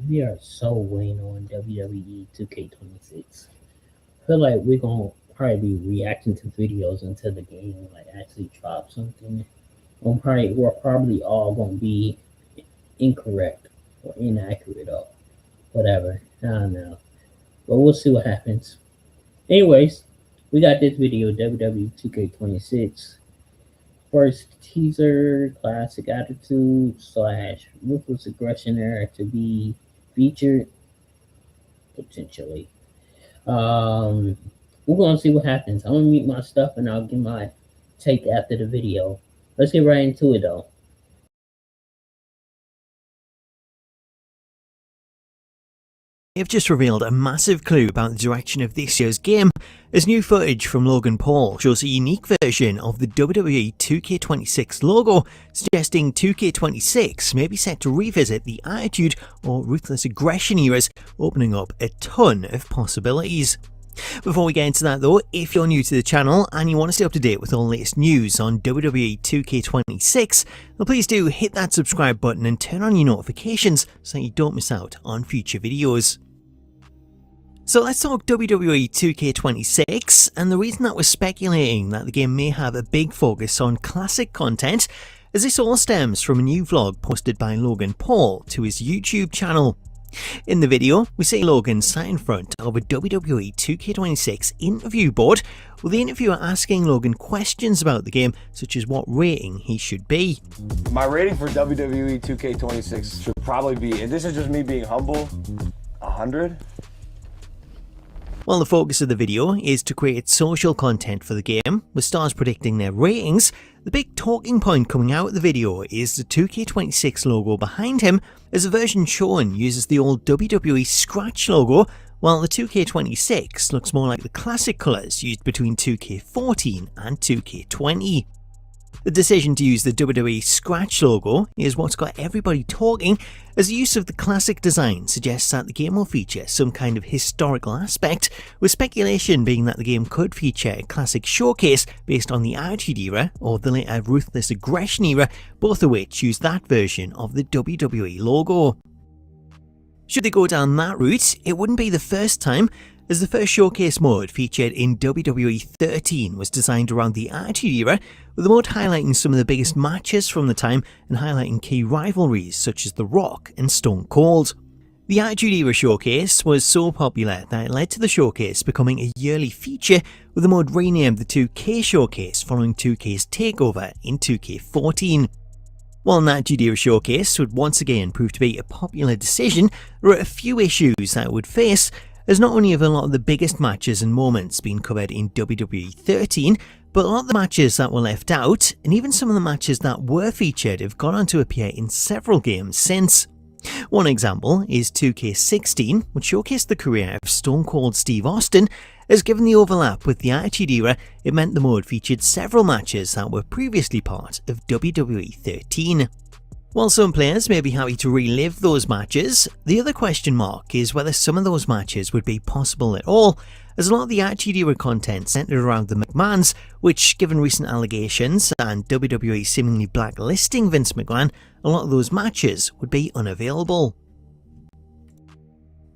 We are so waiting on WWE 2K26. I feel like we're gonna probably be reacting to videos until the game like actually drops something. We're probably all gonna be incorrect or inaccurate or whatever. I don't know, but we'll see what happens. Anyways, we got this video WWE 2K26 first teaser, classic attitude slash ruthless aggression era to be featured potentially. Um, we're gonna see what happens. I'm gonna mute my stuff and I'll give my take after the video. Let's get right into it though. They've just revealed a massive clue about the direction of this year's game, as new footage from Logan Paul shows a unique version of the WWE 2K26 logo, suggesting 2K26 may be set to revisit the Attitude or Ruthless Aggression eras, opening up a ton of possibilities. Before we get into that though, if you're new to the channel and you want to stay up to date with all the latest news on WWE 2K26, then please do hit that subscribe button and turn on your notifications so that you don't miss out on future videos. So let's talk WWE 2K26, and the reason that we're speculating that the game may have a big focus on classic content, as this all stems from a new vlog posted by Logan Paul to his YouTube channel. In the video, we see Logan sat in front of a WWE 2K26 interview board, with the interviewer asking Logan questions about the game, such as what rating he should be. My rating for WWE 2K26 should probably be, and this is just me being humble, 100. While the focus of the video is to create social content for the game, with stars predicting their ratings, the big talking point coming out of the video is the 2K26 logo behind him, as the version shown uses the old WWE Scratch logo, while the 2K26 looks more like the classic colours used between 2K14 and 2K20. The decision to use the WWE Scratch logo is what's got everybody talking, as the use of the classic design suggests that the game will feature some kind of historical aspect, with speculation being that the game could feature a classic showcase based on the Attitude Era or the later Ruthless Aggression Era, both of which use that version of the WWE logo. Should they go down that route, it wouldn't be the first time, as the first showcase mode featured in WWE 13 was designed around the Attitude Era, with the mode highlighting some of the biggest matches from the time and highlighting key rivalries such as The Rock and Stone Cold. The Attitude Era showcase was so popular that it led to the showcase becoming a yearly feature, with the mode renamed the 2K showcase following 2K's takeover in 2K14. While an Attitude Era showcase would once again prove to be a popular decision, there are a few issues that it would face, as not only have a lot of the biggest matches and moments been covered in WWE 13, but a lot of the matches that were left out, and even some of the matches that were featured, have gone on to appear in several games since. One example is 2K16, which showcased the career of Stone Cold Steve Austin, as given the overlap with the Attitude Era, it meant the mode featured several matches that were previously part of WWE 13. While some players may be happy to relive those matches, the other question mark is whether some of those matches would be possible at all, as a lot of the Attitude Era content centered around the McMahons, which, given recent allegations and WWE seemingly blacklisting Vince McMahon, a lot of those matches would be unavailable.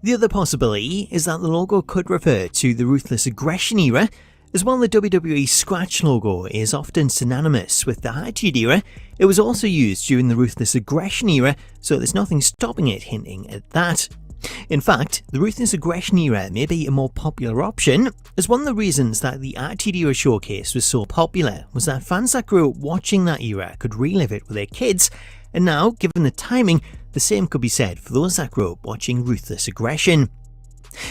The other possibility is that the logo could refer to the Ruthless Aggression Era, as while the WWE Scratch logo is often synonymous with the Attitude Era, it was also used during the Ruthless Aggression Era, so there's nothing stopping it hinting at that. In fact, the Ruthless Aggression Era may be a more popular option, as one of the reasons that the Attitude Era showcase was so popular was that fans that grew up watching that era could relive it with their kids, and now, given the timing, the same could be said for those that grew up watching Ruthless Aggression.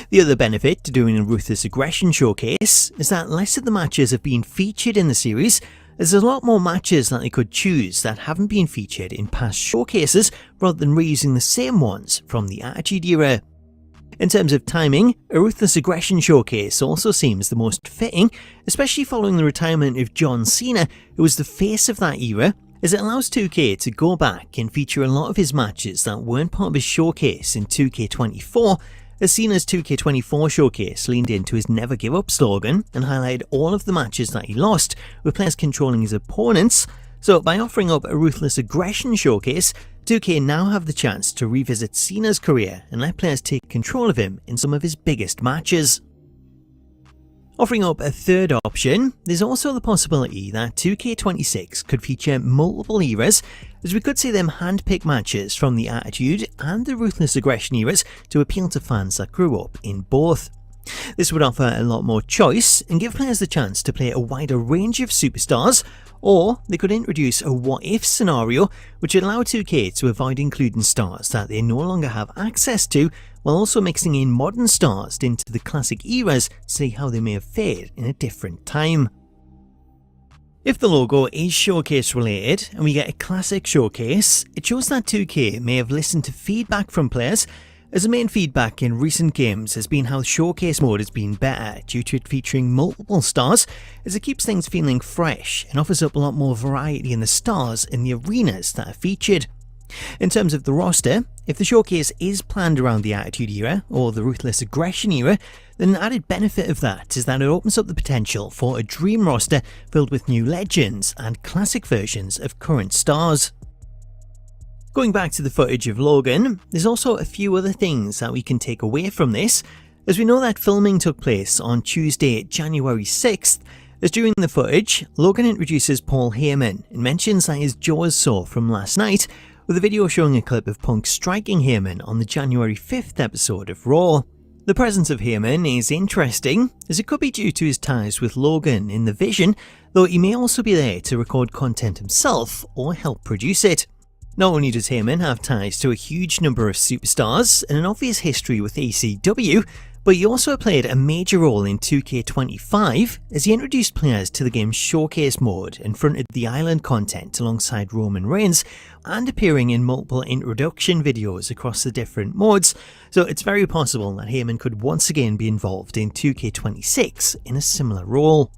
The other benefit to doing a Ruthless Aggression showcase is that less of the matches have been featured in the series, as there's a lot more matches that they could choose that haven't been featured in past showcases, rather than reusing the same ones from the Attitude Era. In terms of timing, a Ruthless Aggression showcase also seems the most fitting, especially following the retirement of John Cena, who was the face of that era, as it allows 2K to go back and feature a lot of his matches that weren't part of his showcase in 2K24, as Cena's 2K24 showcase leaned into his Never Give Up slogan and highlighted all of the matches that he lost, with players controlling his opponents, So by offering up a Ruthless aggression showcase, 2K now have the chance to revisit Cena's career and let players take control of him in some of his biggest matches. Offering up a third option, there's also the possibility that 2K26 could feature multiple eras, as we could see them handpick matches from the Attitude and the Ruthless aggression eras to appeal to fans that grew up in both. This would offer a lot more choice and give players the chance to play a wider range of superstars, or they could introduce a what-if scenario which would allow 2K to avoid including stars that they no longer have access to, while also mixing in modern stars into the classic eras to see how they may have fared in a different time. If the logo is showcase related and we get a classic showcase, it shows that 2K may have listened to feedback from players, as the main feedback in recent games has been how showcase mode has been better due to it featuring multiple stars, as it keeps things feeling fresh and offers up a lot more variety in the stars in the arenas that are featured. In terms of the roster, if the showcase is planned around the Attitude era or the Ruthless aggression era, then an added benefit of that is that it opens up the potential for a dream roster filled with new legends and classic versions of current stars. Going back to the footage of Logan, there's also a few other things that we can take away from this, as we know that filming took place on Tuesday, January 6th, as during the footage, Logan introduces Paul Heyman and mentions that his jaw is sore from last night, with a video showing a clip of Punk striking Heyman on the January 5th episode of Raw. The presence of Heyman is interesting, as it could be due to his ties with Logan in the Vision, though he may also be there to record content himself or help produce it. Not only does Heyman have ties to a huge number of superstars and an obvious history with ECW, but he also played a major role in 2K25 as he introduced players to the game's showcase mode and fronted the island content alongside Roman Reigns, and appearing in multiple introduction videos across the different modes, so it's very possible that Heyman could once again be involved in 2K26 in a similar role.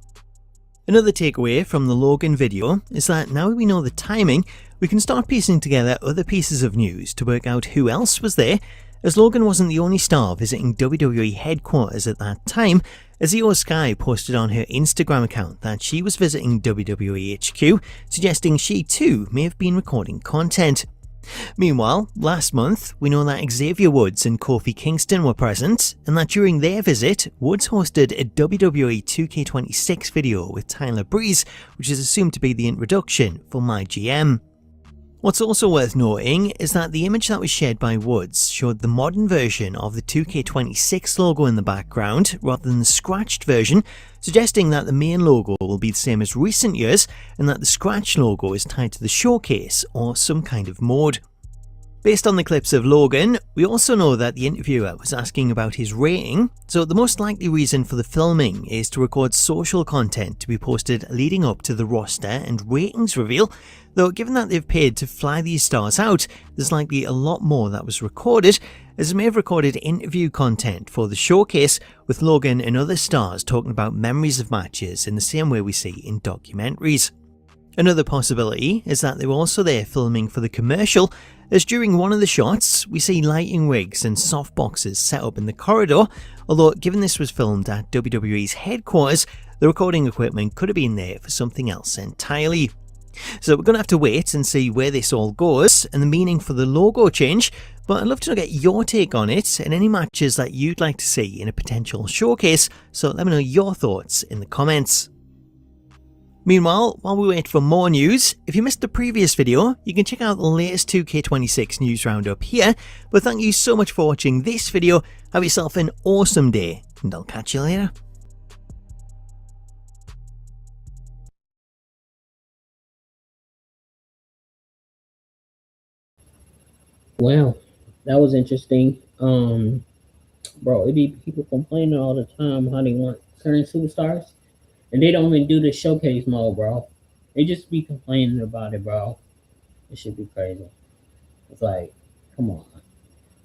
Another takeaway from the Logan video is that now we know the timing, we can start piecing together other pieces of news to work out who else was there, as Logan wasn't the only star visiting WWE headquarters at that time, as Io Sky posted on her Instagram account that she was visiting WWE HQ, suggesting she too may have been recording content. Meanwhile, last month, we know that Xavier Woods and Kofi Kingston were present, and that during their visit, Woods hosted a WWE 2K26 video with Tyler Breeze, which is assumed to be the introduction for My GM. What's also worth noting is that the image that was shared by Woods showed the modern version of the 2K26 logo in the background rather than the scratched version, suggesting that the main logo will be the same as recent years and that the scratch logo is tied to the showcase or some kind of mode. Based on the clips of Logan, we also know that the interviewer was asking about his rating, so the most likely reason for the filming is to record social content to be posted leading up to the roster and ratings reveal, though given that they've paid to fly these stars out, there's likely a lot more that was recorded, as they may have recorded interview content for the showcase, with Logan and other stars talking about memories of matches in the same way we see in documentaries. Another possibility is that they were also there filming for the commercial, as during one of the shots, we see lighting rigs and softboxes set up in the corridor, although given this was filmed at WWE's headquarters, the recording equipment could have been there for something else entirely. So we're going to have to wait and see where this all goes and the meaning for the logo change, but I'd love to get your take on it and any matches that you'd like to see in a potential showcase, so let me know your thoughts in the comments. Meanwhile, while we wait for more news, if you missed the previous video, you can check out the latest 2K26 news roundup here, but thank you so much for watching this video, have yourself an awesome day, and I'll catch you later. Well, that was interesting. Bro, it be people complaining all the time how they want certain superstars, and they don't even do the showcase mode, bro. They just be complaining about it, bro. It should be crazy. It's like, come on.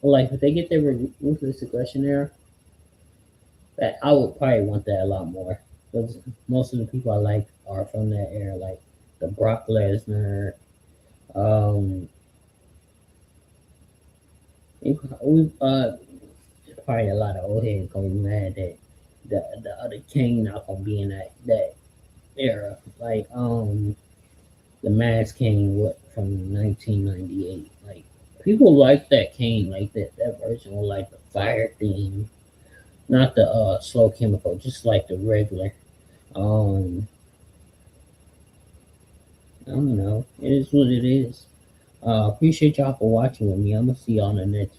Like, if they get their ruthless aggression there, that I would probably want that a lot more. Because most of the people I like are from that era, like the Brock Lesnar. We probably a lot of old heads gonna be mad that the other king not gonna be in that era. Like The mask came from 1998. Like people like that cane, like that version with like the fire theme, not the slow chemical, just like the regular. Um, I don't know. It is what it is. Appreciate y'all for watching with me. I'm gonna see y'all on the next